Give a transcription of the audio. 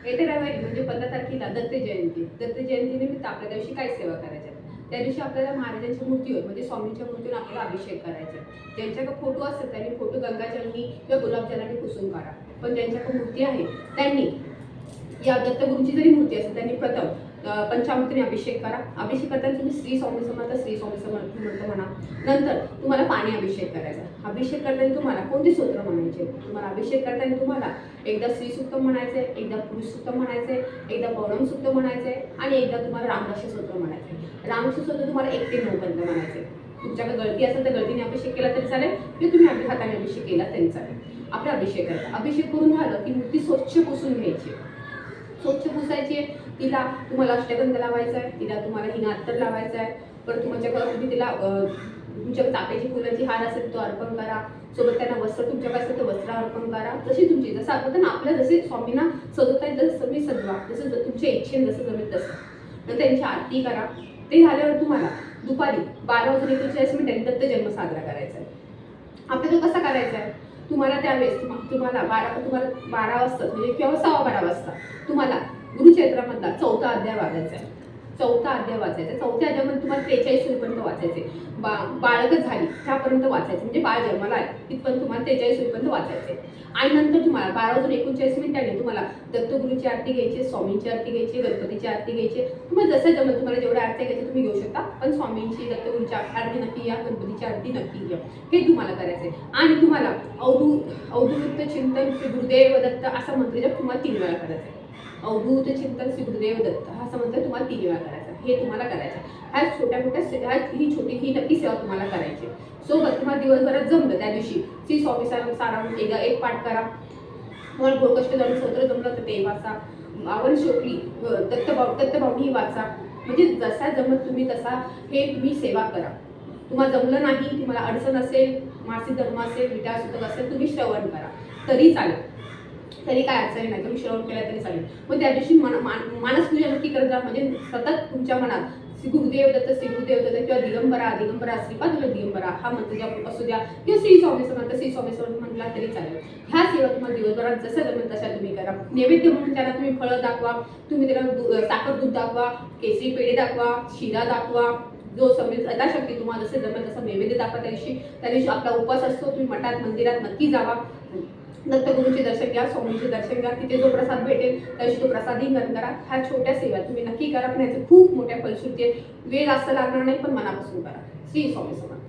येत्या रविवारी म्हणजे 15 तारखेला दत्त जयंती. दत्त जयंतीनिमित्त आपल्या दिवशी काय सेवा करायच्या? त्या दिवशी आपल्याला महाराजांच्या मूर्तीवर म्हणजे स्वामींच्या मूर्तीवर आपल्याला अभिषेक करायचा. ज्यांच्याकडे फोटो असेल त्यांनी फोटो गंगाजलनी किंवा गुलाबजलाने पुसून काढा. पण ज्यांच्याकडे मूर्ती आहे त्यांनी या दत्तगुरूंची जरी मूर्ती असेल त्यांनी प्रथम पंचामृतीने अभिषेक करा. अभिषेक करताना तुम्ही श्री स्वामी समर्थ श्री स्वामी समर्थ मंत्र म्हणा. नंतर तुम्हाला पाणी अभिषेक करायचा. अभिषेक करताना तुम्हाला कोणते स्तोत्र म्हणायचे? तुम्हाला अभिषेक करताना तुम्हाला एकदा श्री सूक्त म्हणायचंय, एकदा पुरुष सूक्त म्हणायचंय, एकदा पौर्णम सूक्त म्हणायचंय आणि एकदा तुम्हाला रामरक्षा स्तोत्र म्हणायचंय. रामरक्षा स्तोत्र तुम्हाला 1 ते 9 पर्यंत म्हणायचंय. तुमच्याकडे गळती असेल तर गळतीने अभिषेक केला तरी चालेल किंवा तुम्ही आपल्या हाताने अभिषेक केला तरी चालेल. आपला अभिषेक करायचा. अभिषेक करून झालं की मूर्ती स्वच्छ पुसून घ्यायची. स्वच्छ पुसायची आहे. तिला तुम्हाला अष्टगंध लावायचा आहे, तिला तुम्हाला हिना अत्तर लावायचा आहे. परत तुमच्याकडे तुम्ही तिला तुमच्याकडे चाफ्याची फुलांची हार असेल तो अर्पण करा. सोबत त्यांना वस्त्र तुमच्याकडे असेल तर वस्त्र अर्पण करा. तशी तुमची जसं आपण आपल्या जसे स्वामींना सजवता येईल तसं तुम्ही सजवा. जसं तुमच्या इच्छेने जसं जमेल तसं. तर त्यांची आरती करा. ते झाल्यावर तुम्हाला दुपारी 12:39 दत्त जन्म साजरा करायचा आहे. आपल्याला कसा करायचा आहे? तुम्हाला त्यावेळेस तुम्हाला 12 वाजता म्हणजे किंवा 12:15 वाजता तुम्हाला गुरुचरित्रामधला 4था अध्याय वाचायचा आहे. 4था अध्याय वाचायचा. 4थ्या अध्यायामध्ये तुम्हाला 43 होईपर्यंत वाचायचे. बाळगत झाली त्यापर्यंत वाचायचे म्हणजे बाळ जन्माला आहे तिथपर्यंत तुम्हाला 43 होईपर्यंत वाचायचे. आणि नंतर तुम्हाला 12:39 तुम्हाला दत्तगुरूची आरती घ्यायची, स्वामींची आरती घ्यायची, गणपतीची आरती घ्यायची. तुम्हाला जसं जमेल तुम्हाला जेवढ्या आरती घ्यायची तुम्ही घेऊ शकता. पण स्वामींची दत्तगुरूची आरती नक्की घ्या, गणपतीची आरती नक्की घ्या. हे तुम्हाला करायचं आहे. आणि तुम्हाला अवधूत चिंतन श्री गुरुदेव दत्त असा मंत्र जप तुम्हाला 3 वेळा करायचा आहे. अवधूत चिंतन श्री गुरुदेव दत्त हा असा मंत्र तुम्हाला 3 वेळा करायचा. हे तुम्हाला करायचं. ही छोटी नक्की सेवा तुम्हाला करायची. सोबत तुम्हाला दिवसभरात जमलं त्या दिवशी श्री स्वामी सारावून एक पाठ करा. तुम्हाला गोकष्ट जाऊन स्तोत्र जमलं तर ते वाचा. आवड शोकली दत्तभावनी वाचा. म्हणजे जसा जमत तुम्ही तसा हे तुम्ही सेवा करा. तुम्हाला जमलं नाही, तुम्हाला अडचण असेल, मासिक धर्म असेल, विचार सुतक असेल, तुम्ही श्रवण करा तरी चालेल. तरी काय अडचण नाही, तुम्ही श्रवण केला तरी चालेल. मग त्या दिवशी मानसपूजा नक्की करत जा. म्हणजे सतत तुमच्या मनात श्री गुरुदेव दत्त किंवा दिगंबरा श्रीपाद दिगंबरा हा मंत्र जप असू द्या किंवा श्री स्वामी समर्थ म्हटला तरी चालेल. ह्या सेवा तुम्हाला दिवसभरात जसं जमेल तशा तुम्ही करा. नैवेद्य म्हणून त्याला तुम्ही फळं दाखवा, तुम्ही त्याला साखर दूध दाखवा, केसरी पेढे दाखवा, शिरा दाखवा. जो समेल यथाशक्ती तुम्हाला जसं जमेल तसं नैवेद्य दाखवा. त्या दिवशी आपला उपवास असतो. तुम्ही मठात मंदिरात नक्की जावा. दत्तगुरूंचे दर्शन घ्या, स्वामींचे दर्शन घ्या. तिथे जो प्रसाद भेटेल त्याशी तो प्रसादही ग्रहण करा. ह्या छोट्या सेवा तुम्ही नक्की करा. पण ह्याचे खूप मोठ्या फलश्रुती आहेत. वेळ जास्त लागणार नाही पण मनापासून करा. श्री स्वामी समर्थ.